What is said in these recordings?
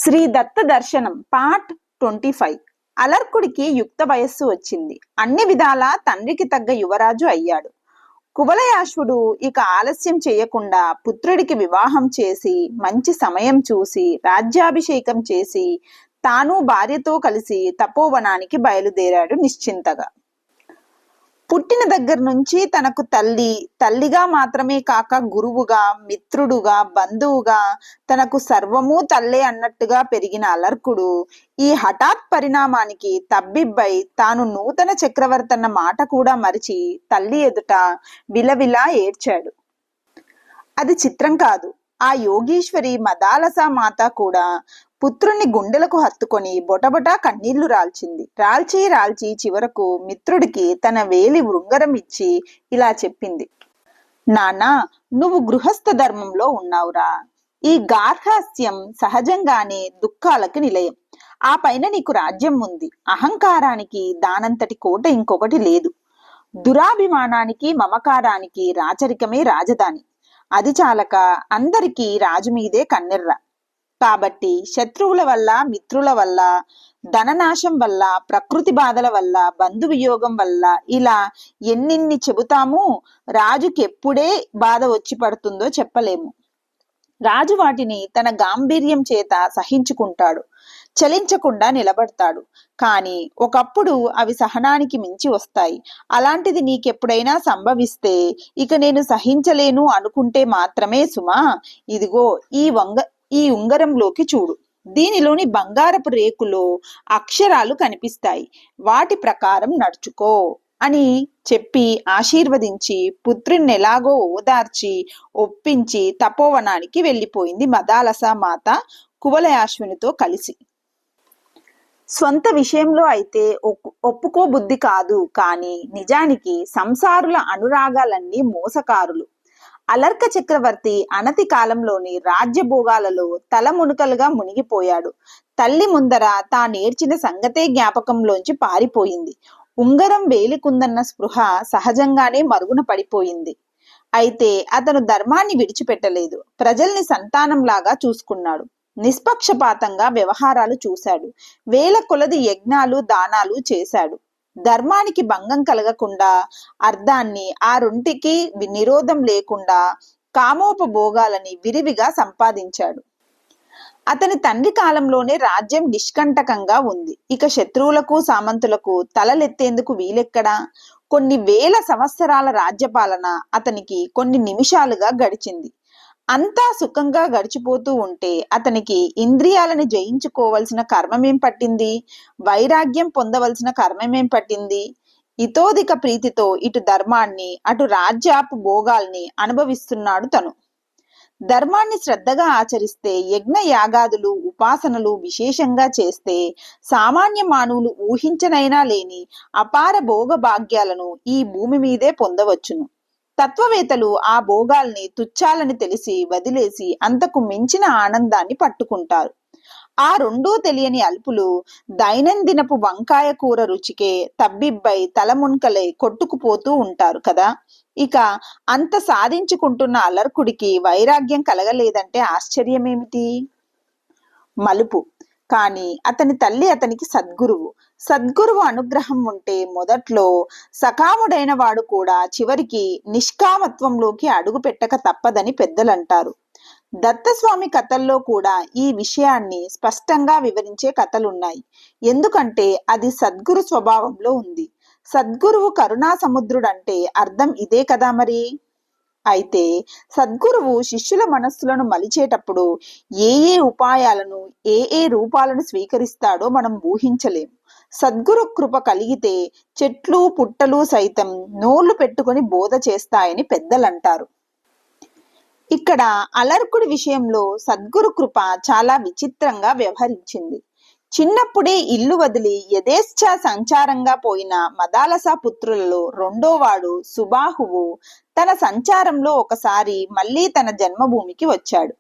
శ్రీ దత్త దర్శనం పార్ట్ 25. అలర్కుడికి యుక్త వయస్సు వచ్చింది. అన్ని విధాలా తండ్రికి తగ్గ యువరాజు అయ్యాడు. కువలయాశ్వుడు ఇక ఆలస్యం చేయకుండా పుత్రుడికి వివాహం చేసి మంచి సమయం చూసి రాజ్యాభిషేకం చేసి తాను భార్యతో కలిసి తపోవనానికి బయలుదేరాడు నిశ్చింతగా. పుట్టిన దగ్గర నుంచి తనకు తల్లిగా మాత్రమే కాక గురువుగా, మిత్రుడుగా, బంధువుగా, తనకు సర్వము తల్లే అన్నట్టుగా పెరిగిన అలర్కుడు ఈ హఠాత్ పరిణామానికి తబ్బిబ్బై తాను నూతన చక్రవర్తి అన్న మాట కూడా మరిచి తల్లి ఎదుట విలవిలా ఏడ్చాడు. అది చిత్రం కాదు. ఆ యోగీశ్వరి మదాలస మాత కూడా పుత్రుణ్ణి గుండెలకు హత్తుకొని బొటబొటా కన్నీళ్లు రాల్చి చివరకు మిత్రుడికి తన వేలి ఉంగరం ఇచ్చి ఇలా చెప్పింది: నాన్నా, నువ్వు గృహస్థ ధర్మంలో ఉన్నావురా. ఈ గార్హస్థ్యం సహజంగానే దుఃఖాలకు నిలయం. ఆ పైన నీకు రాజ్యం ఉంది. అహంకారానికి దానంతటి కోట ఇంకొకటి లేదు. దురాభిమానానికి, మమకారానికి రాచరికమే రాజధాని. అది చాలక అందరికీ రాజు మీదే కన్నెర్ర. కాబట్టి శత్రువుల వల్ల, మిత్రుల వల్ల, ధననాశం వల్ల, ప్రకృతి బాధల వల్ల, బంధు వియోగం వల్ల ఇలా ఎన్నిన్ని చెబుతాము. రాజుకి ఎప్పుడే బాధ వచ్చి పడుతుందో చెప్పలేము. రాజు వాటిని తన గాంభీర్యం చేత సహించుకుంటాడు, చలించకుండా నిలబడతాడు. కానీ ఒకప్పుడు అవి సహనానికి మించి వస్తాయి. అలాంటిది నీకెప్పుడైనా సంభవిస్తే ఇక నేను సహించలేను అనుకుంటే మాత్రమే సుమా, ఇదిగో ఈ ఉంగరంలోకి చూడు. దీనిలోని బంగారపు రేకులో అక్షరాలు కనిపిస్తాయి. వాటి ప్రకారం నడుచుకో అని చెప్పి ఆశీర్వదించి పుత్రుణ్ణి ఎలాగో ఓదార్చి ఒప్పించి తపోవనానికి వెళ్ళిపోయింది మదాలస మాత కువలయాశ్వునితో కలిసి. స్వంత విషయంలో అయితే ఒప్పుకో బుద్ధి కాదు. కానీ నిజానికి సంసారుల అనురాగాలన్నీ మోసకారులు. అలర్క చక్రవర్తి అనతి కాలంలోని రాజ్యభోగాలలో తలమునుకలుగా మునిగిపోయాడు. తల్లి ముందర తానేర్చిన సంగతే జ్ఞాపకంలోంచి పారిపోయింది. ఉంగరం వేలికుందన్న స్పృహ సహజంగానే మరుగున పడిపోయింది. అయితే అతను ధర్మాన్ని విడిచిపెట్టలేదు. ప్రజల్ని సంతానంలాగా చూసుకున్నాడు. నిష్పక్షపాతంగా వ్యవహారాలు చూశాడు. వేల కొలది యజ్ఞాలు, దానాలు చేశాడు. ధర్మానికి భంగం కలగకుండా, అర్థాన్ని ఆ రెంటికి నిరోధం లేకుండా కామోపభోగాలని విరివిగా సంపాదించాడు. అతని తండ్రి కాలంలోనే రాజ్యం నిష్కంటకంగా ఉంది. ఇక శత్రువులకు, సామంతులకు తలలెత్తేందుకు వీలెక్కడా? కొన్ని వేల సంవత్సరాల రాజ్యపాలన అతనికి కొన్ని నిమిషాలుగా గడిచింది. అంతా సుఖంగా గడిచిపోతూ ఉంటే అతనికి ఇంద్రియాలను జయించుకోవలసిన కర్మమేం పట్టింది? వైరాగ్యం పొందవలసిన కర్మమేం పట్టింది? ఇతోధిక ప్రీతితో ఇటు ధర్మాన్ని, అటు రాజ్యాపు భోగాల్ని అనుభవిస్తున్నాడు తను. ధర్మాన్ని శ్రద్ధగా ఆచరిస్తే, యజ్ఞ యాగాదులు, ఉపాసనలు విశేషంగా చేస్తే సామాన్య మానవులు ఊహించనైనా లేని అపార భోగ భాగ్యాలను ఈ భూమి మీదే పొందవచ్చును. తత్వవేత్తలు ఆ భోగాల్ని తుచ్చాలని తెలిసి వదిలేసి అంతకు మించిన ఆనందాన్ని పట్టుకుంటారు. ఆ రెండూ తెలియని అల్పులు దైనందినపు వంకాయ కూర రుచికే తబ్బిబ్బై తలమున్కలై కొట్టుకుపోతూ ఉంటారు కదా. ఇక అంత సాధించుకుంటున్న అలర్కుడికి వైరాగ్యం కలగలేదంటే ఆశ్చర్యమేమిటి? మలుపు. కానీ అతని తల్లి అతనికి సద్గురువు అనుగ్రహం ఉంటే మొదట్లో సకాముడైన వాడు కూడా చివరికి నిష్కామత్వంలోకి అడుగు పెట్టక తప్పదని పెద్దలంటారు. దత్తస్వామి కథల్లో కూడా ఈ విషయాన్ని స్పష్టంగా వివరించే కథలున్నాయి. ఎందుకంటే అది సద్గురు స్వభావంలో ఉంది. సద్గురువు కరుణా సముద్రుడంటే అర్థం ఇదే కదా మరి. అయితే సద్గురువు శిష్యుల మనస్సులను మలిచేటప్పుడు ఏ ఉపాయాలను, ఏ రూపాలను స్వీకరిస్తాడో మనం ఊహించలేము. సద్గురు కృప కలిగితే చెట్లు, పుట్టలు సైతం నోళ్లు పెట్టుకొని బోధ చేస్తాయని పెద్దలంటారు. ఇక్కడ అలర్కుడి విషయంలో సద్గురు కృప చాలా విచిత్రంగా వ్యవహరించింది. చిన్నప్పుడే ఇల్లు వదిలి యథేచ్ఛ సంచారంగా పోయిన మదాలస పుత్రులలో రెండోవాడు సుబాహువు తన సంచారంలో ఒకసారి మళ్ళీ తన జన్మభూమికి వచ్చాడు.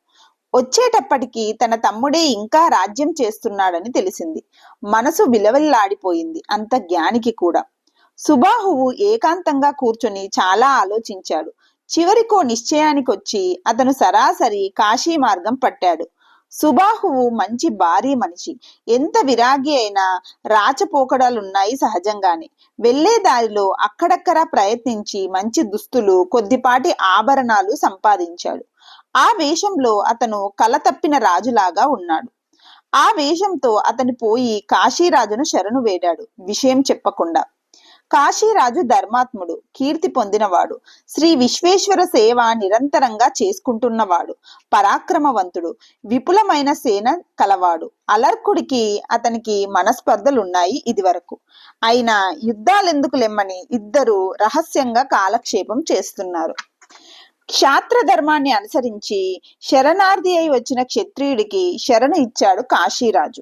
వచ్చేటప్పటికి తన తమ్ముడే ఇంకా రాజ్యం చేస్తున్నాడని తెలిసింది. మనసు విలవిల్లాడిపోయింది అంత జ్ఞానికి కూడా. సుబాహువు ఏకాంతంగా కూర్చొని చాలా ఆలోచించాడు. చివరికో నిశ్చయానికొచ్చి అతను సరాసరి కాశీ మార్గం పట్టాడు. సుబాహువు మంచి భారీ మనిషి. ఎంత విరాగి అయినా రాచపోకడాలున్నాయి సహజంగానే. వెళ్లే దారిలో అక్కడక్కడా ప్రయత్నించి మంచి దుస్తులు, కొద్దిపాటి ఆభరణాలు సంపాదించాడు. ఆ వేషంలో అతను కల తప్పిన రాజులాగా ఉన్నాడు. ఆ వేషంతో అతను పోయి కాశీరాజును శరణు వేడాడు, విషయం చెప్పకుండా. కాశీరాజు ధర్మాత్ముడు, కీర్తి పొందినవాడు, శ్రీ విశ్వేశ్వర సేవ నిరంతరంగా చేసుకుంటున్నవాడు, పరాక్రమవంతుడు, విపులమైన సేన కలవాడు. అలర్కుడికి అతనికి మనస్పర్ధలున్నాయి ఇదివరకు. అయినా యుద్ధాలెందుకు లెమ్మని ఇద్దరు రహస్యంగా కాలక్షేపం చేస్తున్నారు. క్షాత్ర ధర్మాన్ని అనుసరించి శరణార్థి అయి వచ్చిన క్షత్రియుడికి శరణు ఇచ్చాడు కాశీరాజు.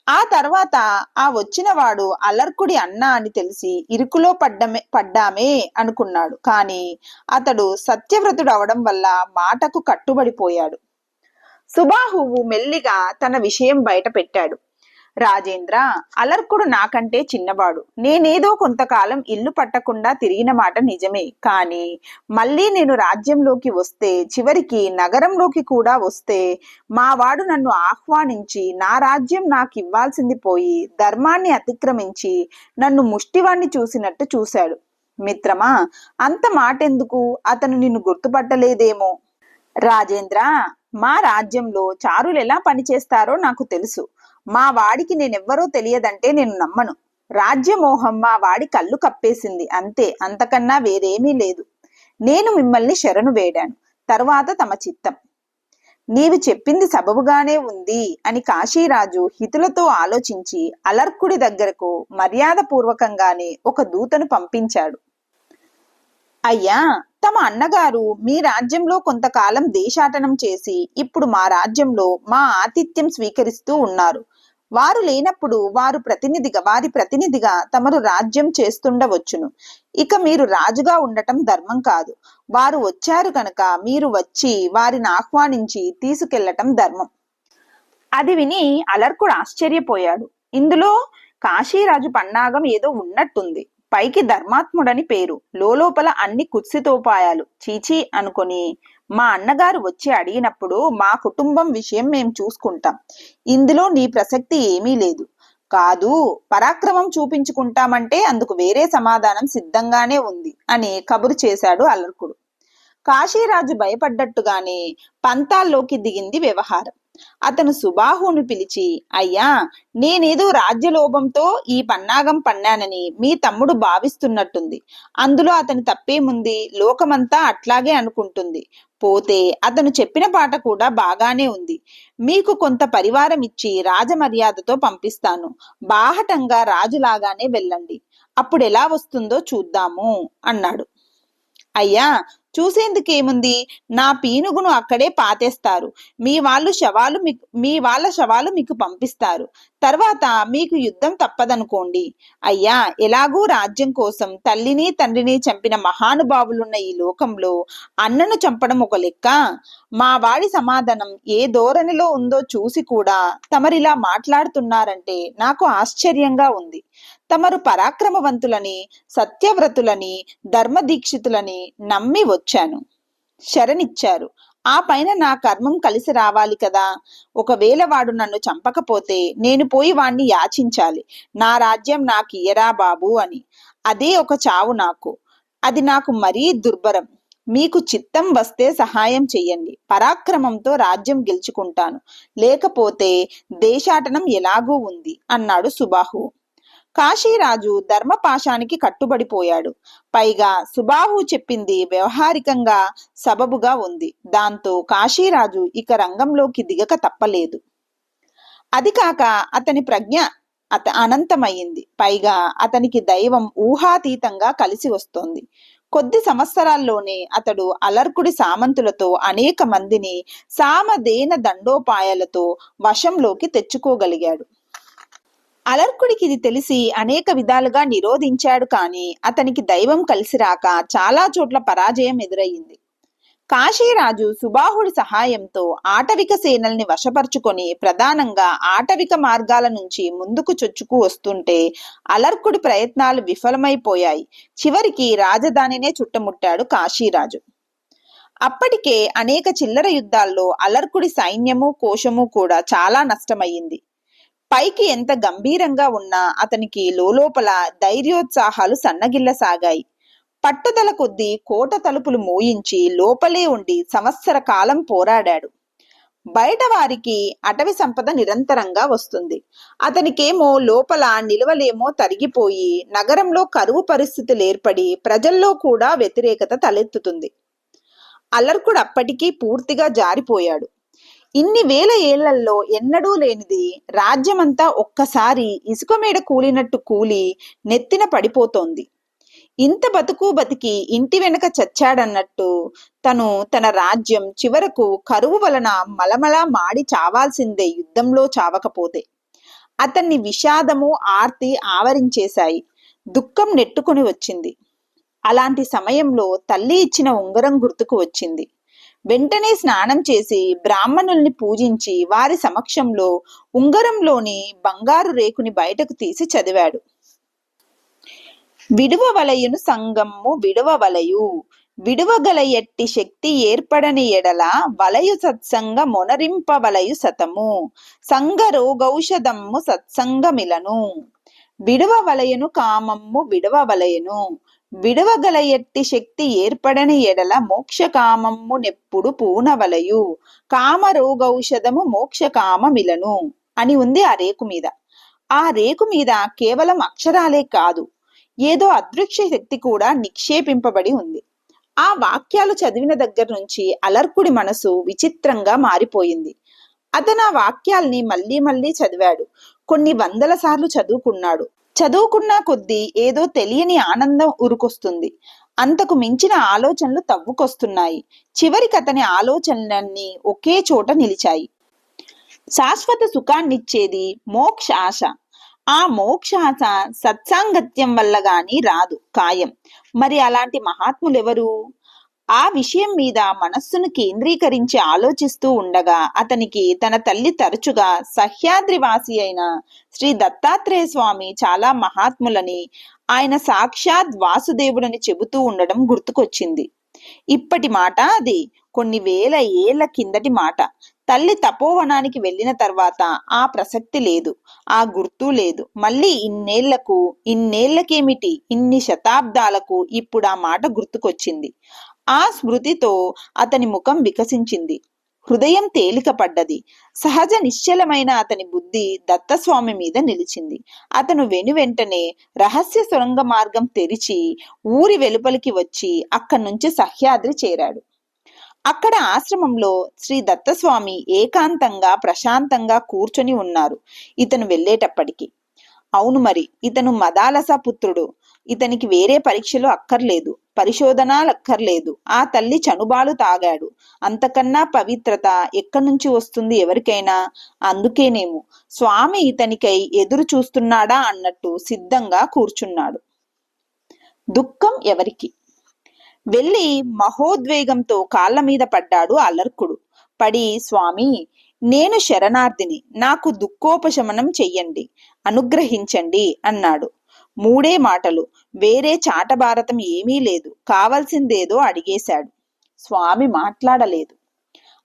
ఆ తర్వాత ఆ వచ్చిన వాడు అలర్కుడి అన్న అని తెలిసి ఇరుకులో పడ్డామే అనుకున్నాడు. కానీ అతడు సత్యవ్రతుడు అవడం వల్ల మాటకు కట్టుబడిపోయాడు. సుబాహువు మెల్లిగా తన విషయం బయట పెట్టాడు. రాజేంద్ర, అలర్కుడు నాకంటే చిన్నవాడు. నేనేదో కొంతకాలం ఇల్లు పట్టకుండా తిరిగిన మాట నిజమే. కానీ మళ్ళీ నేను రాజ్యంలోకి వస్తే, చివరికి నగరంలోకి కూడా వస్తే, మావాడు నన్ను ఆహ్వానించి నా రాజ్యం నాకు ఇవ్వాల్సింది పోయి ధర్మాన్ని అతిక్రమించి నన్ను ముష్టివాణ్ణి చూసినట్టు చూశాడు. మిత్రమా, అంత మాటెందుకు? అతను నిన్ను గుర్తుపట్టలేదేమో. రాజేంద్ర, మా రాజ్యంలో చారులు ఎలా పనిచేస్తారో నాకు తెలుసు. మా వాడికి నేనెవ్వరో తెలియదంటే నేను నమ్మను. రాజ్యమోహం మా వాడి కళ్ళు కప్పేసింది, అంతే, అంతకన్నా వేరేమీ లేదు. నేను మిమ్మల్ని శరణు వేడాను, తరువాత తమ చిత్తం. నీవు చెప్పింది సబబుగానే ఉంది అని కాశీరాజు హితులతో ఆలోచించి అలర్కుడి దగ్గరకు మర్యాదపూర్వకంగానే ఒక దూతను పంపించాడు. అయ్యా, తమ అన్నగారు మీ రాజ్యంలో కొంతకాలం దేశాటనం చేసి ఇప్పుడు మా రాజ్యంలో మా ఆతిథ్యం స్వీకరిస్తూ ఉన్నారు. వారు లేనప్పుడు వారి ప్రతినిధిగా తమరు రాజ్యం చేస్తుండవచ్చును. ఇక మీరు రాజుగా ఉండటం ధర్మం కాదు. వారు వచ్చారు కనుక మీరు వచ్చి వారిని ఆహ్వానించి తీసుకెళ్లటం ధర్మం. అది విని అలర్కుడు ఆశ్చర్యపోయాడు. ఇందులో కాశీరాజు పన్నాగం ఏదో ఉన్నట్టుంది. పైకి ధర్మాత్ముడని పేరు, లోపల అన్ని కుత్సితోపాయాలు. చీచీ అనుకొని మా అన్నగారు వచ్చి అడిగినప్పుడు మా కుటుంబం విషయం మేం చూసుకుంటాం. ఇందులో నీ ప్రసక్తి ఏమీ లేదు. కాదు, పరాక్రమం చూపించుకుంటామంటే అందుకు వేరే సమాధానం సిద్ధంగానే ఉంది అని కబురు చేశాడు అలర్కుడు. కాశీరాజు భయపడ్డట్టుగానే పంతాల్లోకి దిగింది వ్యవహారం. అతను సుబాహును పిలిచి, అయ్యా, నేనేదో రాజ్యలోభంతో ఈ పన్నాగం పన్నానని మీ తమ్ముడు భావిస్తున్నట్టుంది. అందులో అతని తప్పేముంది? లోకమంతా అట్లాగే అనుకుంటుంది. పోతే అతను చెప్పిన పాట కూడా బాగానే ఉంది. మీకు కొంత పరివారం ఇచ్చి రాజమర్యాదతో పంపిస్తాను. బాహటంగా రాజులాగానే వెళ్ళండి. అప్పుడు ఎలా వస్తుందో చూద్దాము అన్నాడు. అయ్యా, చూసేందుకేముంది? నా పీనుగును అక్కడే పాతేస్తారు. మీ వాళ్ళ శవాలు మీకు పంపిస్తారు. తర్వాత మీకు యుద్ధం తప్పదనుకోండి. అయ్యా, ఎలాగూ రాజ్యం కోసం తల్లిని తండ్రిని చంపిన మహానుభావులున్న ఈ లోకంలో అన్నను చంపడం ఒక లెక్క. మా వాడి సమాధానం ఏ ధోరణిలో ఉందో చూసి కూడా తమరిలా మాట్లాడుతున్నారంటే నాకు ఆశ్చర్యంగా ఉంది. తమరు పరాక్రమవంతులని, సత్యవ్రతులని, ధర్మదీక్షితులని నమ్మి వచ్చాను. శరణిచ్చారు. ఆ పైన నా కర్మం కలిసి రావాలి కదా. ఒకవేళ వాడు నన్ను చంపకపోతే నేను పోయి వాణ్ణి యాచించాలి, నా రాజ్యం నాకు ఇయ్యరా బాబు అని. అదే ఒక చావు నాకు. అది నాకు మరీ దుర్భరం. మీకు చిత్తం వస్తే సహాయం చెయ్యండి. పరాక్రమంతో రాజ్యం గెలుచుకుంటాను, లేకపోతే దేశాటనం ఎలాగూ ఉంది అన్నాడు సుబాహు. కాశీరాజు ధర్మపాశానికి కట్టుబడిపోయాడు. పైగా సుబాహు చెప్పింది వ్యవహారికంగా సబబుగా ఉంది. దాంతో కాశీరాజు ఇక రంగంలోకి దిగక తప్పలేదు. అది కాక అతని ప్రజ్ఞ అనంతమయ్యింది. పైగా అతనికి దైవం ఊహాతీతంగా కలిసి వస్తోంది. కొద్ది సంవత్సరాల్లోనే అతడు అలర్కుడి సామంతులతో అనేక మందిని సామధేన దండోపాయాలతో వశంలోకి తెచ్చుకోగలిగాడు. అలర్కుడికి ఇది తెలిసి అనేక విధాలుగా నిరోధించాడు. కానీ అతనికి దైవం కలిసి రాక చాలా చోట్ల పరాజయం ఎదురయ్యింది. కాశీరాజు సుబాహుడి సహాయంతో ఆటవిక సేనల్ని వశపరుచుకొని ప్రధానంగా ఆటవిక మార్గాల నుంచి ముందుకు చొచ్చుకు వస్తుంటే అలర్కుడి ప్రయత్నాలు విఫలమైపోయాయి. చివరికి రాజధానినే చుట్టుముట్టాడు కాశీరాజు. అప్పటికే అనేక చిల్లర యుద్ధాల్లో అలర్కుడి సైన్యము కోశము కూడా చాలా నష్టమయ్యింది. పైకి ఎంత గంభీరంగా ఉన్నా అతనికి లోలోపల ధైర్యోత్సాహాలు సన్నగిల్లసాగాయి. పట్టుదల కొద్దీ కోట తలుపులు మూయించి లోపలే ఉండి సంవత్సర కాలం పోరాడాడు. బయట వారికి అటవీ సంపద నిరంతరంగా వస్తుంది. అతనికేమో లోపల నిలువలేమో తరిగిపోయి నగరంలో కరువు పరిస్థితులు ఏర్పడి ప్రజల్లో కూడా వ్యతిరేకత తలెత్తుతుంది. అలర్కుడు అప్పటికీ పూర్తిగా జారిపోయాడు. ఇన్ని వేల ఏళ్లలో ఎన్నడూ లేనిది రాజ్యమంతా ఒక్కసారి ఇసుక మీద కూలినట్టు కూలి నెత్తిన పడిపోతోంది. ఇంత బతుకు బతికి ఇంటి వెనక చచ్చాడన్నట్టు తన రాజ్యం చివరకు కరువు వలన మలమల మాడి చావాల్సిందే యుద్ధంలో చావకపోతే. అతన్ని విషాదము ఆర్తి ఆవరించేశాయి. దుఃఖం నెట్టుకుని వచ్చింది. అలాంటి సమయంలో తల్లి ఇచ్చిన ఉంగరం గుర్తుకు వచ్చింది. వెంటనే స్నానం చేసి బ్రాహ్మణుల్ని పూజించి వారి సమక్షంలో ఉంగరంలోని బంగారు రేకుని బయటకు తీసి చదివాడు. విడువవలయును సంగమ్ము విడువవలయు విడువగల ఎట్టి శక్తి ఏర్పడని ఎడల వలయు సత్సంగ మొనరింపవలయు సతము సంగరోగౌషధమ్ము సత్సంగమిలను విడువవలయును కామమ్ము విడువవలయును విడువగల ఎట్టి శక్తి ఏర్పడని ఎడల మోక్షకామమ్ము నెప్పుడు పూనవలయు కామరోగౌషధము మోక్షకామమిలను అని ఉంది ఆ రేకు మీద. ఆ రేకు మీద కేవలం అక్షరాలే కాదు, ఏదో అదృశ్య శక్తి కూడా నిక్షేపింపబడి ఉంది. ఆ వాక్యాలు చదివిన దగ్గర నుంచి అలర్కుడి మనసు విచిత్రంగా మారిపోయింది. అతను ఆ వాక్యాల్ని మళ్ళీ మళ్ళీ చదివాడు. కొన్ని వందల సార్లు చదువుకున్నాడు. చదువుకున్నా కొద్దీ ఏదో తెలియని ఆనందం ఉరుకొస్తుంది. అంతకు మించిన ఆలోచనలు తవ్వుకొస్తున్నాయి. చివరికి అతని ఆలోచనలన్నీ ఒకే చోట నిలిచాయి. శాశ్వత సుఖాన్నిచ్చేది మోక్ష ఆశ. ఆ మోక్షాశ సత్సాంగత్యం వల్ల గాని రాదు, ఖాయం. మరి అలాంటి మహాత్ములెవరు? ఆ విషయం మీద మనస్సును కేంద్రీకరించి ఆలోచిస్తూ ఉండగా అతనికి తన తల్లి తరచుగా సహ్యాద్రివాసి అయిన శ్రీ దత్తాత్రేయ స్వామి చాలా మహాత్ములని, ఆయన సాక్షాత్ వాసుదేవుడని చెబుతూ ఉండడం గుర్తుకొచ్చింది. ఇప్పటి మాట అది, కొన్ని వేల ఏళ్ల కిందటి మాట. తల్లి తపోవనానికి వెళ్ళిన తర్వాత ఆ ప్రసక్తి లేదు, ఆ గుర్తు లేదు. మళ్ళీ ఇన్నేళ్లకేమిటి, ఇన్ని శతాబ్దాలకు ఇప్పుడు ఆ మాట గుర్తుకొచ్చింది. ఆ స్మృతితో అతని ముఖం వికసించింది. హృదయం తేలిక పడ్డది. సహజ నిశ్చలమైన అతని బుద్ధి దత్తస్వామి మీద నిలిచింది. అతను వెనువెంటనే రహస్య సొరంగ మార్గం తెరిచి ఊరి వెలుపలికి వచ్చి అక్కడి నుంచి సహ్యాద్రి చేరాడు. అక్కడ ఆశ్రమంలో శ్రీ దత్తస్వామి ఏకాంతంగా ప్రశాంతంగా కూర్చొని ఉన్నారు ఇతను వెళ్ళేటప్పటికి. అవును, మరి ఇతను మదాలస పుత్రుడు. ఇతనికి వేరే పరీక్షలు అక్కర్లేదు, పరిశోధనాలు అక్కర్లేదు. ఆ తల్లి చనుబాలు తాగాడు. అంతకన్నా పవిత్రత ఎక్కడి నుంచి వస్తుంది ఎవరికైనా? అందుకేనేమో స్వామి ఇతనికై ఎదురు చూస్తున్నాడా అన్నట్టు సిద్ధంగా కూర్చున్నాడు. దుఃఖం ఎవరికి? వెళ్ళి మహోద్వేగంతో కాళ్ళ మీద పడ్డాడు అలర్కుడు. పడి, స్వామి, నేను శరణార్థిని, నాకు దుఃఖోపశమనం చెయ్యండి, అనుగ్రహించండి అన్నాడు. మూడే మాటలు, వేరే చాటభారతం ఏమీ లేదు. కావలసిందేదో అడిగేశాడు. స్వామి మాట్లాడలేదు.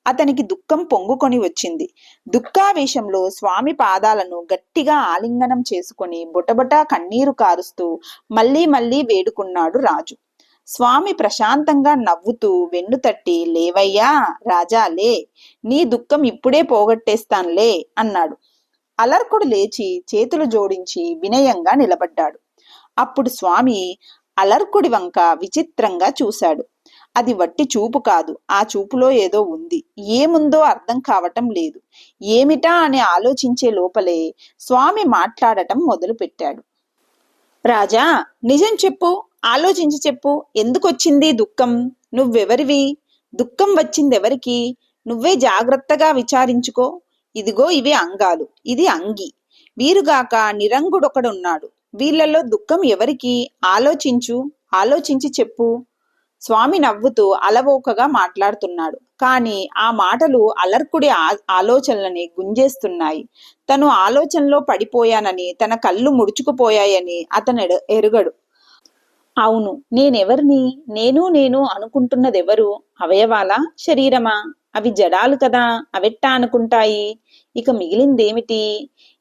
అతనికి దుఃఖం పొంగుకొని వచ్చింది. దుఃఖావేశంలో స్వామి పాదాలను గట్టిగా ఆలింగనం చేసుకొని బొటబొటా కన్నీరు కారుస్తూ మళ్ళీ మళ్ళీ వేడుకున్నాడు రాజు. స్వామి ప్రశాంతంగా నవ్వుతూ వెన్ను తట్టి, లేవయ్యా రాజా, లే, నీ దుఃఖం ఇప్పుడే పోగొట్టేస్తాన్లే అన్నాడు. అలర్కుడు లేచి చేతులు జోడించి వినయంగా నిలబడ్డాడు. అప్పుడు స్వామి అలర్కుడి వంక విచిత్రంగా చూశాడు. అది వట్టి చూపు కాదు, ఆ చూపులో ఏదో ఉంది. ఏముందో అర్థం కావటం లేదు. ఏమిటా అని ఆలోచించే లోపలే స్వామి మాట్లాడటం మొదలు పెట్టాడు. రాజా, నిజం చెప్పు, ఆలోచించి చెప్పు. ఎందుకొచ్చింది దుఃఖం? నువ్వెవరివి? దుఃఖం వచ్చిందెవరికి? నువ్వే జాగ్రత్తగా విచారించుకో. ఇదిగో ఇవే అంగాలు, ఇది అంగి. వీరుగాక నిరంగుడొకడున్నాడు. వీళ్లలో దుఃఖం ఎవరికి? ఆలోచించు, ఆలోచించి చెప్పు. స్వామి నవ్వుతూ అలవోకగా మాట్లాడుతున్నాడు. కాని ఆ మాటలు అలర్కుడి ఆలోచనలని గుంజేస్తున్నాయి. తను ఆలోచనలో పడిపోయానని, తన కళ్ళు ముడుచుకుపోయాయని అతను ఎరుగడు. అవును, నేనెవర్ని? నేను అనుకుంటున్నదెవరు? అవయవాలా? శరీరమా? అవి జడాలు కదా, అవెట్టా అనుకుంటాయి? ఇక మిగిలిందేమిటి?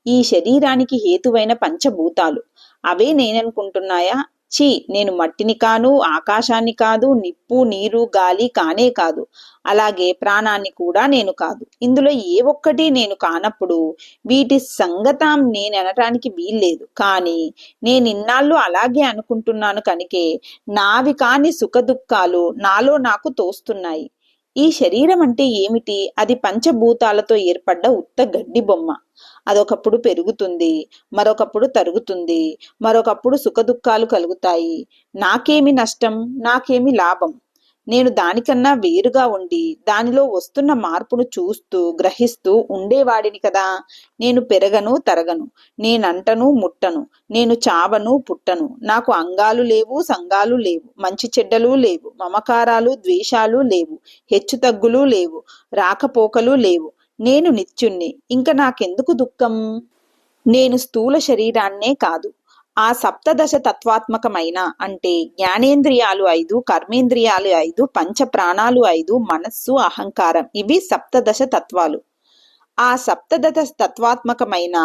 ఈ శరీరానికి హేతువైన పంచభూతాలు. అవే నేననుకుంటున్నాయా? ఛీ! నేను మట్టిని కాను, ఆకాశాన్ని కాదు, నిప్పు, నీరు, గాలి కానే కాదు. అలాగే ప్రాణాన్ని కూడా నేను కాదు. ఇందులో ఏ ఒక్కటి నేను కానప్పుడు వీటి సంగతాం నేననటానికి వీల్లేదు. కానీ నేనిన్నాళ్ళు అలాగే అనుకుంటున్నాను కనుకే నావి కాని సుఖదుఖాలు నాలో నాకు తోస్తున్నాయి. ఈ శరీరం అంటే ఏమిటి? అది పంచభూతాలతో ఏర్పడ్డ ఉత్త గడ్డి బొమ్మ. అదొకప్పుడు పెరుగుతుంది, మరొకప్పుడు తరుగుతుంది, మరొకప్పుడు సుఖదుఖాలు కలుగుతాయి. నాకేమి నష్టం? నాకేమి లాభం? నేను దానికన్నా వేరుగా ఉండి దానిలో వస్తున్న మార్పును చూస్తూ గ్రహిస్తూ ఉండేవాడిని కదా. నేను పెరగను తరగను, నేనంటను ముట్టను, నేను చావను పుట్టను, నాకు అంగాలు లేవు, సంగాలు లేవు, మంచి చెడ్డలు లేవు, మమకారాలు ద్వేషాలు లేవు, హెచ్చుతగ్గులు లేవు, రాకపోకలు లేవు. నేను నిత్యుణ్ణి. ఇంక నాకెందుకు దుఃఖం? నేను స్థూల శరీరాన్నే కాదు, ఆ సప్తదశ తత్వాత్మకమైన అంటే జ్ఞానేంద్రియాలు 5, కర్మేంద్రియాలు 5, పంచ ప్రాణాలు 5, మనస్సు, అహంకారం, ఇవి సప్తదశ తత్వాలు. ఆ సప్తదశ తత్వాత్మకమైన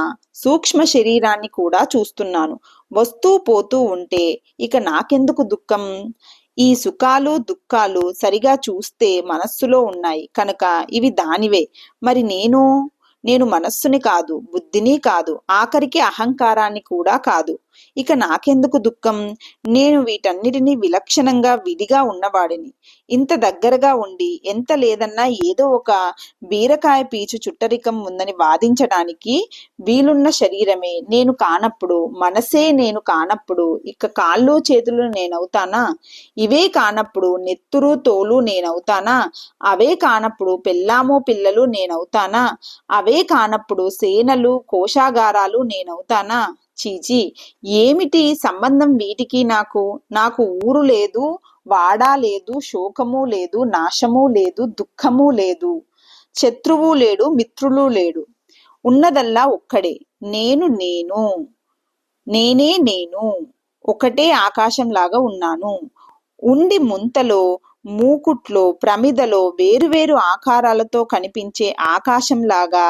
సూక్ష్మ శరీరాన్ని కూడా చూస్తున్నాను. వస్తూ పోతూ ఉంటే ఇక నాకెందుకు దుఃఖం? ఈ సుఖాలు దుఃఖాలు సరిగా చూస్తే మనస్సులో ఉన్నాయి కనుక ఇవి దానివే. మరి నేను మనస్సుని కాదు, బుద్ధిని కాదు, ఆఖరికి అహంకారాన్ని కూడా కాదు. ఇక నాకెందుకు దుఃఖం? నేను వీటన్నిటినీ విలక్షణంగా విడిగా ఉన్నవాడిని. ఇంత దగ్గరగా ఉండి ఎంత లేదన్నా ఏదో ఒక బీరకాయ పీచు చుట్టరికం ఉందని వాదించడానికి వీలున్న శరీరమే నేను కానప్పుడు, మనసే నేను కానప్పుడు ఇక కాళ్ళు చేతులు నేనవుతానా? ఇవే కానప్పుడు నెత్తురు తోలు నేనవుతానా? అవే కానప్పుడు పెళ్ళామో పిల్లలు నేనవుతానా? అవే కానప్పుడు సేనలు కోశాగారాలు నేనవుతానా? చీచి! ఏమిటి సంబంధం వీటికి నాకు? నాకు ఊరు లేదు, వాడా లేదు, శోకము లేదు, నాశము లేదు, దుఃఖము లేదు, శత్రువు లేడు, మిత్రులు లేడు. ఉన్నదల్లా ఒక్కడే. నేనే నేను ఒకటే ఆకాశంలాగా ఉన్నాను. ఉండి ముంతలో, మూకుట్లో, ప్రమిదలో వేరువేరు ఆకారాలతో కనిపించే ఆకాశంలాగా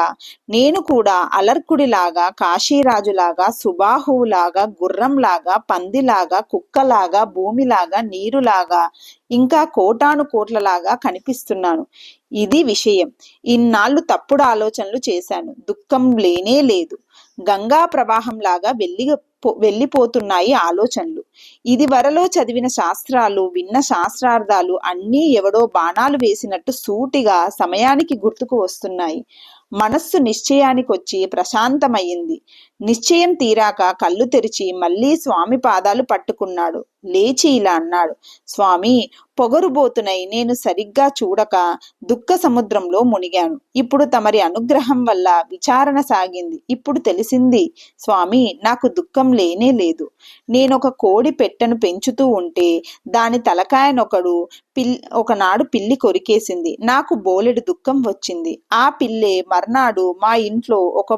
నేను కూడా అలర్కుడిలాగా, కాశీరాజులాగా, సుబాహువులాగా, గుర్రంలాగా, పందిలాగా, కుక్కలాగా, భూమిలాగా, నీరులాగా, ఇంకా కోటాను కోట్లలాగా కనిపిస్తున్నాను. ఇది విషయం. ఇన్నాళ్ళు తప్పుడు ఆలోచనలు చేశాను. దుఃఖం లేనే లేదు. గంగా ప్రవాహంలాగా వెళ్ళిపోతున్నాయి ఆలోచనలు. ఇది వరలో చదివిన శాస్త్రాలు, విన్న శాస్త్రార్థాలు అన్నీ ఎవడో బాణాలు వేసినట్టు సూటిగా సమయానికి గుర్తుకు వస్తున్నాయి. మనస్సు నిశ్చయానికొచ్చి ప్రశాంతమయ్యింది. నిశ్చయం తీరాక కళ్ళు తెరిచి మళ్ళీ స్వామి పాదాలు పట్టుకున్నాడు. లేచి ఇలా అన్నాడు: స్వామి, పొగరుబోతునై నేను సరిగ్గా చూడక దుఃఖ సముద్రంలో మునిగాను. ఇప్పుడు తమరి అనుగ్రహం వల్ల విచారణ సాగింది. ఇప్పుడు తెలిసింది స్వామి, నాకు దుఃఖం లేనే లేదు. నేనొక కోడి పెట్టెను పెంచుతూ ఉంటే దాని ఒకనాడు పిల్లి కొరికేసింది. నాకు బోలెడు దుఃఖం వచ్చింది. ఆ పిల్లే మర్నాడు మా ఇంట్లో ఒక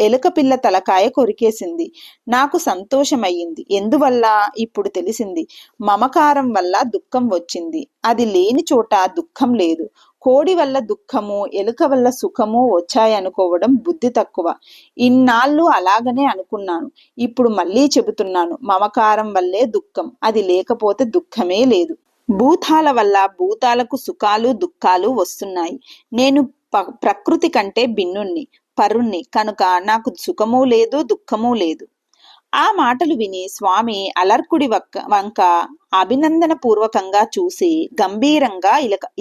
ఎలుక పిల్ల తలకాయ కొరికేసింది. నాకు సంతోషమయ్యింది. ఎందువల్ల? ఇప్పుడు తెలిసింది. మమకారం వల్ల దుఃఖం వచ్చింది. అది లేని చోట దుఃఖం లేదు. కోడి వల్ల దుఃఖము, ఎలుక వల్ల సుఖము వచ్చాయనుకోవడం బుద్ధి తక్కువ. ఇన్నాళ్ళు అలాగనే అనుకున్నాను. ఇప్పుడు మళ్ళీ చెబుతున్నాను, మమకారం వల్లే దుఃఖం. అది లేకపోతే దుఃఖమే లేదు. భూతాల వల్ల భూతాలకు సుఖాలు దుఃఖాలు వస్తున్నాయి. నేను ప్రకృతి కంటే భిన్నుణ్ణి, పరుణ్ణి కనుక నాకు సుఖము లేదు, దుఃఖము లేదు. ఆ మాటలు విని స్వామి అలర్కుడి వంక అభినందన పూర్వకంగా చూసి గంభీరంగా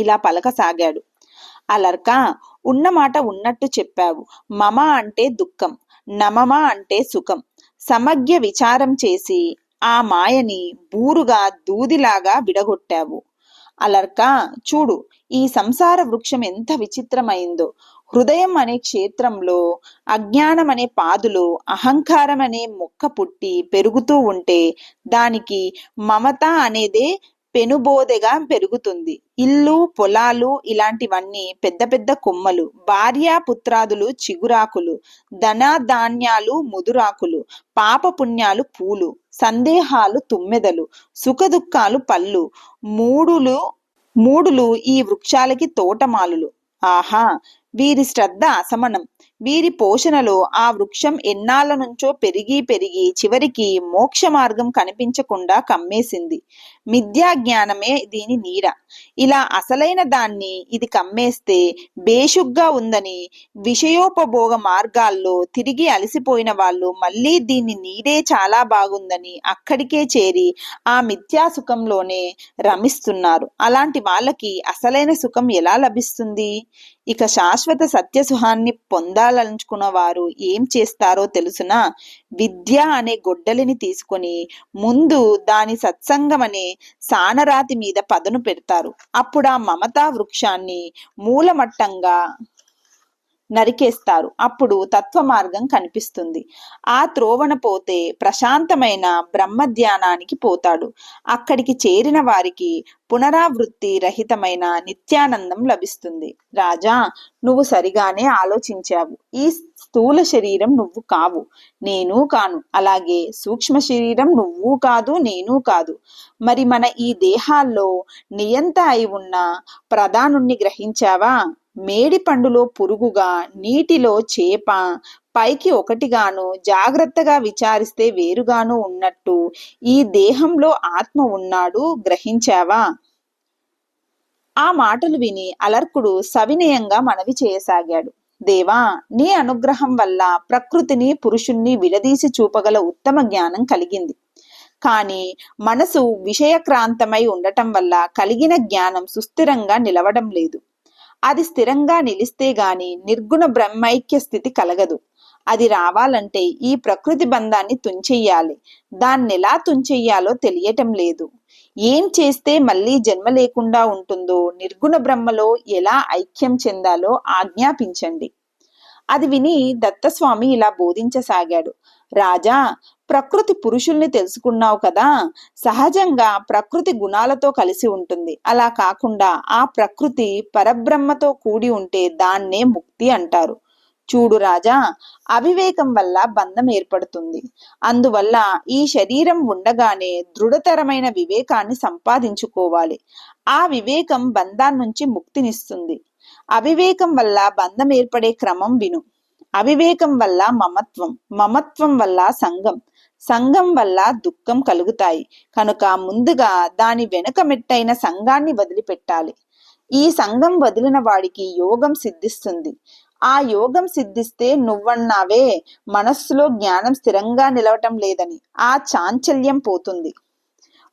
ఇలా పలకసాగాడు: అలర్క, ఉన్నమాట ఉన్నట్టు చెప్పావు. మమ అంటే దుఃఖం, నమమ అంటే సుఖం. సమగ్య విచారం చేసి ఆ మాయని బూరుగా దూదిలాగా విడగొట్టావు. అలర్క, చూడు, ఈ సంసార వృక్షం ఎంత విచిత్రమైందో. హృదయం అనే క్షేత్రంలో అజ్ఞానం అనే పాదులో అహంకారం అనే మొక్క పుట్టి పెరుగుతూ ఉంటే దానికి మమత అనేదే పెనుబోదెగా పెరుగుతుంది. ఇల్లు, పొలాలు ఇలాంటివన్నీ పెద్ద పెద్ద కొమ్మలు, భార్యాపుత్రాదులు చిగురాకులు, ధనధాన్యాలు ముదురాకులు, పాపపుణ్యాలు పూలు, సందేహాలు తుమ్మెదలు, సుఖదుఖాలు పళ్ళు, మూడులు మూడులు ఈ వృక్షాలకి తోటమాలులు. ఆహా! వీరి శ్రద్ధ అసమనం. వీరి పోషణలో ఆ వృక్షం ఎన్నాళ్ళ నుంచో పెరిగి పెరిగి చివరికి మోక్ష మార్గం కనిపించకుండా కమ్మేసింది. మిథ్యా జ్ఞానమే దీని నీడ. ఇలా అసలైన దాన్ని ఇది కమ్మేస్తే బేషుగ్గా ఉందని విషయోపభోగ మార్గాల్లో తిరిగి అలసిపోయిన వాళ్ళు మళ్ళీ దీన్ని నీడే చాలా బాగుందని అక్కడికే చేరి ఆ మిథ్యా సుఖంలోనే రమిస్తున్నారు. అలాంటి వాళ్ళకి అసలైన సుఖం ఎలా లభిస్తుంది? ఇక శాశ్వత సత్యసుఖాన్ని పొందాలనుకున్న వారు ఏం చేస్తారో తెలుసునా? విద్య అనే గొడ్డలిని తీసుకొని ముందు దాని సత్సంగం అనే సానరాతి మీద పదును పెడతారు. అప్పుడు ఆ మమతా వృక్షాన్ని మూలమట్టంగా నరికేస్తారు. అప్పుడు తత్వ మార్గం కనిపిస్తుంది. ఆ త్రోవన పోతే ప్రశాంతమైన బ్రహ్మ ధ్యానానికి పోతాడు. అక్కడికి చేరిన వారికి పునరావృత్తి రహితమైన నిత్యానందం లభిస్తుంది. రాజా, నువ్వు సరిగానే ఆలోచించావు. ఈ స్థూల శరీరం నువ్వు కావు, నేను కాను. అలాగే సూక్ష్మ శరీరం నువ్వు కాదు, నేను కాదు. మరి మన ఈ దేహాల్లో నియంత అయి ఉన్న ప్రధానుణ్ణి గ్రహించావా? మేడి పండులో పురుగుగా, నీటిలో చేప, పైకి ఒకటిగాను జాగ్రత్తగా విచారిస్తే వేరుగాను ఉన్నట్టు ఈ దేహంలో ఆత్మ ఉన్నాడు, గ్రహించావా? ఆ మాటలు విని అలర్కుడు సవినయంగా మనవి చేయసాగాడు. దేవా, నీ అనుగ్రహం వల్ల ప్రకృతిని పురుషుణ్ణి విడదీసి చూపగల ఉత్తమ జ్ఞానం కలిగింది. కానీ మనసు విషయక్రాంతమై ఉండటం వల్ల కలిగిన జ్ఞానం సుస్థిరంగా నిలవడం లేదు. అది స్థిరంగా నిలిస్తే గాని నిర్గుణ బ్రహ్మైక్య స్థితి కలగదు. అది రావాలంటే ఈ ప్రకృతి బంధాన్ని తుంచెయ్యాలి. దాన్నెలా తుంచెయ్యాలో తెలియటం లేదు. ఏం చేస్తే మళ్ళీ జన్మ లేకుండా ఉంటుందో, నిర్గుణ బ్రహ్మలో ఎలా ఐక్యం చెందాలో ఆజ్ఞాపించండి. అది విని దత్తస్వామి ఇలా బోధించసాగాడు. రాజా, ప్రకృతి పురుషుల్ని తెలుసుకున్నావు కదా, సహజంగా ప్రకృతి గుణాలతో కలిసి ఉంటుంది. అలా కాకుండా ఆ ప్రకృతి పరబ్రహ్మతో కూడి ఉంటే దాన్నే ముక్తి అంటారు. చూడు రాజా, అవివేకం వల్ల బంధం ఏర్పడుతుంది. అందువల్ల ఈ శరీరం ఉండగానే దృఢతరమైన వివేకాన్ని సంపాదించుకోవాలి. ఆ వివేకం బంధాన్నించి ముక్తినిస్తుంది. అవివేకం వల్ల బంధం ఏర్పడే క్రమం విను. అవివేకం వల్ల మమత్వం, మమత్వం వల్ల సంఘం, సంఘం వల్ల దుఃఖం కలుగుతాయి. కనుక ముందుగా దాని వెనుక మెట్టైన సంఘాన్ని వదిలిపెట్టాలి. ఈ సంఘం వదిలిన వాడికి యోగం సిద్ధిస్తుంది. ఆ యోగం సిద్ధిస్తే నువ్వన్నావే మనస్సులో జ్ఞానం స్థిరంగా నిలవటం లేదని, ఆ చాంచల్యం పోతుంది,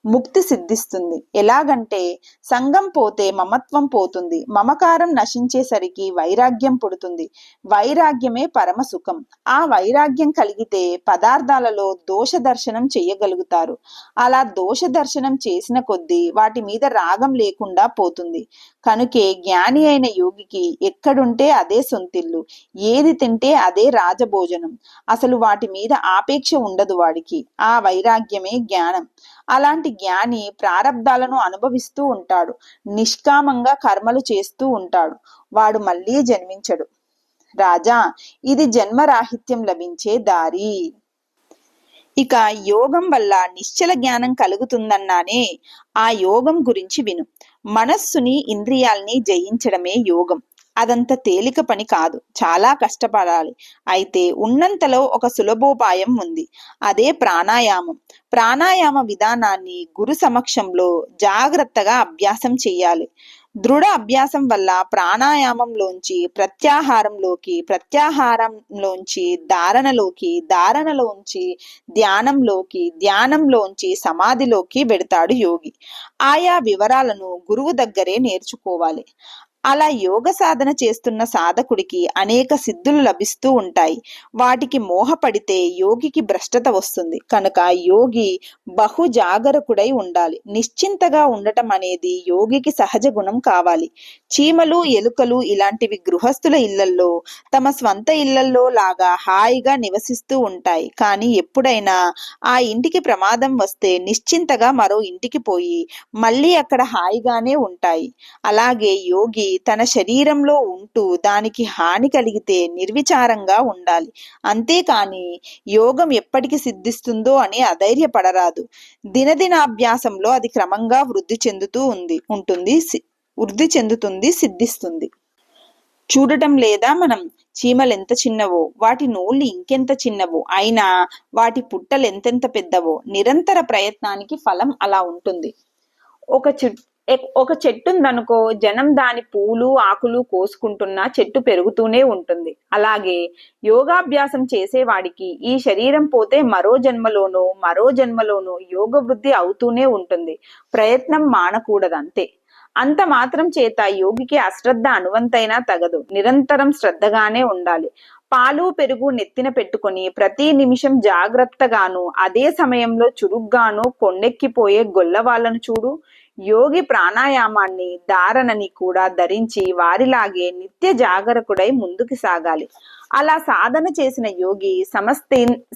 ముక్తి సిద్ధిస్తుంది. ఎలాగంటే సంఘం పోతే మమత్వం పోతుంది. మమకారం నశించేసరికి వైరాగ్యం పుడుతుంది. వైరాగ్యమే పరమ సుఖం. ఆ వైరాగ్యం కలిగితే పదార్థాలలో దోష దర్శనం చెయ్యగలుగుతారు. అలా దోష దర్శనం చేసిన కొద్దీ వాటి మీద రాగం లేకుండా పోతుంది. కనుకే జ్ఞాని అయిన యోగికి ఎక్కడుంటే అదే సొంతిల్లు, ఏది తింటే అదే రాజభోజనం. అసలు వాటి మీద ఆపేక్ష ఉండదు వాడికి. ఆ వైరాగ్యమే జ్ఞానం. అలాంటి జ్ఞాని ప్రారబ్ధాలను అనుభవిస్తూ ఉంటాడు. నిష్కామంగా కర్మలు చేస్తూ ఉంటాడు. వాడు మళ్ళీ జన్మించడు. రాజా, ఇది జన్మరాహిత్యం లభించే దారి. ఇక యోగం వల్ల నిశ్చల జ్ఞానం కలుగుతుందన్నానే, ఆ యోగం గురించి విను. మనస్సుని, ఇంద్రియాల్ని జయించడమే యోగం. అదంత తేలిక పని కాదు, చాలా కష్టపడాలి. అయితే ఉన్నంతలో ఒక సులభోపాయం ఉంది. అదే ప్రాణాయామం. ప్రాణాయామ విధానాన్ని గురు సమక్షంలో జాగ్రత్తగా అభ్యాసం చెయ్యాలి. దృఢ అభ్యాసం వల్ల ప్రాణాయామంలోంచి ప్రత్యాహారంలోకి, ప్రత్యాహారంలోంచి ధారణలోకి, ధారణలోంచి ధ్యానంలోకి, ధ్యానంలోంచి సమాధిలోకి వెడతాడు యోగి. ఆయా వివరాలను గురువు దగ్గరే నేర్చుకోవాలి. అలా యోగ సాధన చేస్తున్న సాధకుడికి అనేక సిద్ధులు లభిస్తూ ఉంటాయి. వాటికి మోహపడితే యోగికి భ్రష్టత వస్తుంది. కనుక యోగి బహు జాగరకుడై ఉండాలి. నిశ్చింతగా ఉండటం అనేది యోగికి సహజ గుణం కావాలి. చీమలు, ఎలుకలు ఇలాంటివి గృహస్థుల ఇళ్లల్లో తమ స్వంత ఇళ్లల్లో లాగా హాయిగా నివసిస్తూ ఉంటాయి. కానీ ఎప్పుడైనా ఆ ఇంటికి ప్రమాదం వస్తే నిశ్చింతగా మరో ఇంటికి పోయి మళ్ళీ అక్కడ హాయిగానే ఉంటాయి. అలాగే యోగి తన శరీరంలో ఉంటూ దానికి హాని కలిగితే నిర్విచారంగా ఉండాలి. అంతేకాని యోగం ఎప్పటికి సిద్ధిస్తుందో అని అధైర్యపడరాదు. దినదినాభ్యాసంలో అది క్రమంగా వృద్ధి చెందుతుంది, సిద్ధిస్తుంది. చూడటం లేదా మనం? చీమలెంత చిన్నవో, వాటి నోళ్ళు ఇంకెంత చిన్నవో, అయినా వాటి పుట్టలు ఎంతెంత పెద్దవో. నిరంతర ప్రయత్నానికి ఫలం అలా ఉంటుంది. ఒక చెట్టుందనుకో, జనం దాని పూలు ఆకులు కోసుకుంటున్నా చెట్టు పెరుగుతూనే ఉంటుంది. అలాగే యోగాభ్యాసం చేసేవాడికి ఈ శరీరం పోతే మరో జన్మలోనో యోగ వృద్ధి అవుతూనే ఉంటుంది. ప్రయత్నం మానకూడదంతే. అంత మాత్రం చేత యోగికి అశ్రద్ధ అనువంతైనా తగదు. నిరంతరం శ్రద్ధగానే ఉండాలి. పాలు పెరుగు నెత్తిన పెట్టుకొని ప్రతి నిమిషం జాగ్రత్తగాను, అదే సమయంలో చురుగ్గాను కొండెక్కిపోయే గొల్లవాళ్లను చూడు. యోగి ప్రాణాయామాన్ని ధారణని కూడా ధరించి వారిలాగే నిత్య జాగరకుడై ముందుకు సాగాలి. అలా సాధన చేసిన యోగి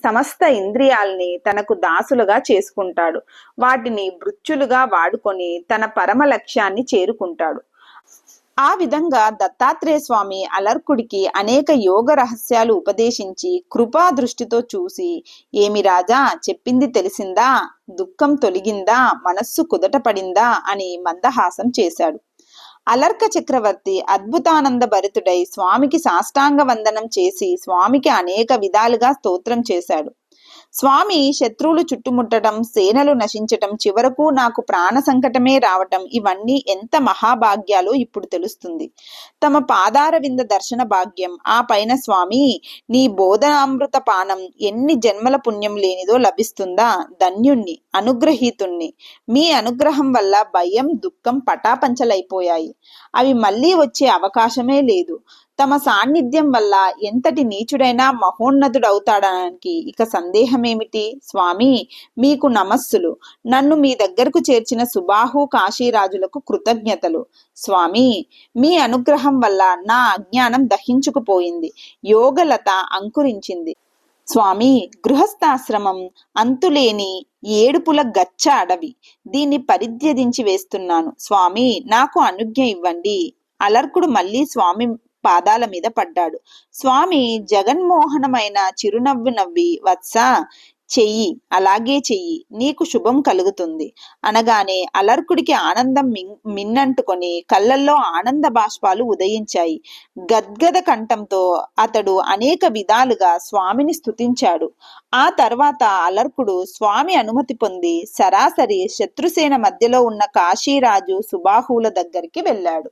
సమస్త ఇంద్రియాల్ని తనకు దాసులుగా చేసుకుంటాడు. వాటిని మృత్యులుగా వాడుకొని తన పరమ లక్ష్యాన్ని చేరుకుంటాడు. ఆ విధంగా దత్తాత్రేయ స్వామి అలర్కుడికి అనేక యోగ రహస్యాలు ఉపదేశించి కృపా దృష్టితో చూసి, ఏమి రాజా, చెప్పింది తెలిసిందా? దుఃఖం తొలగిందా? మనస్సు కుదట పడిందా అని మందహాసం చేశాడు. అలర్క చక్రవర్తి అద్భుతానంద భరితుడై స్వామికి సాష్టాంగ వందనం చేసి స్వామికి అనేక విధాలుగా స్తోత్రం చేశాడు. స్వామి శత్రువులు చుట్టుముట్టడం, సేనలు నశించటం, చివరకు నాకు ప్రాణ సంకటమే రావటం, ఇవన్నీ ఎంత మహాభాగ్యాలో ఇప్పుడు తెలుస్తుంది. తమ పాదార వింద దర్శన భాగ్యం, ఆ పైన స్వామి నీ బోధనామృత పానం ఎన్ని జన్మల పుణ్యం లేనిదో లభిస్తుందా? ధన్యుణ్ణి, అనుగ్రహీతుణ్ణి. మీ అనుగ్రహం వల్ల భయం దుఃఖం పటాపంచలైపోయాయి. అవి మళ్ళీ వచ్చే అవకాశమే లేదు. తమ సాన్నిధ్యం వల్ల ఎంతటి నీచుడైనా మహోన్నతుడవుతాడనడానికి ఇక సందేహమేమిటి? స్వామి మీకు నమస్సులు. నన్ను మీ దగ్గరకు చేర్చిన సుబాహు కాశీరాజులకు కృతజ్ఞతలు. స్వామి మీ అనుగ్రహం వల్ల నా అజ్ఞానం దహించుకుపోయింది, యోగలత అంకురించింది. స్వామి గృహస్థాశ్రమం అంతులేని ఏడుపుల గచ్చ అడవి, దీన్ని పరిత్యజించి వేస్తున్నాను. స్వామి నాకు అనుజ్ఞ ఇవ్వండి. అలర్కుడు మళ్ళీ స్వామి పాదాల మీద పడ్డాడు. స్వామి జగన్మోహనమైన చిరునవ్వు నవ్వి, వత్స చెయ్యి, అలాగే చెయ్యి, నీకు శుభం కలుగుతుంది అనగానే అలర్కుడికి ఆనందం మిన్నంటుకొని కళ్ళల్లో ఆనంద బాష్పాలు ఉదయించాయి. గద్గద కంఠంతో అతడు అనేక విధాలుగా స్వామిని స్తుతించాడు. ఆ తర్వాత అలర్కుడు స్వామి అనుమతి పొంది సరాసరి శత్రుసేన మధ్యలో ఉన్న కాశీరాజు సుబాహుల దగ్గరికి వెళ్ళాడు.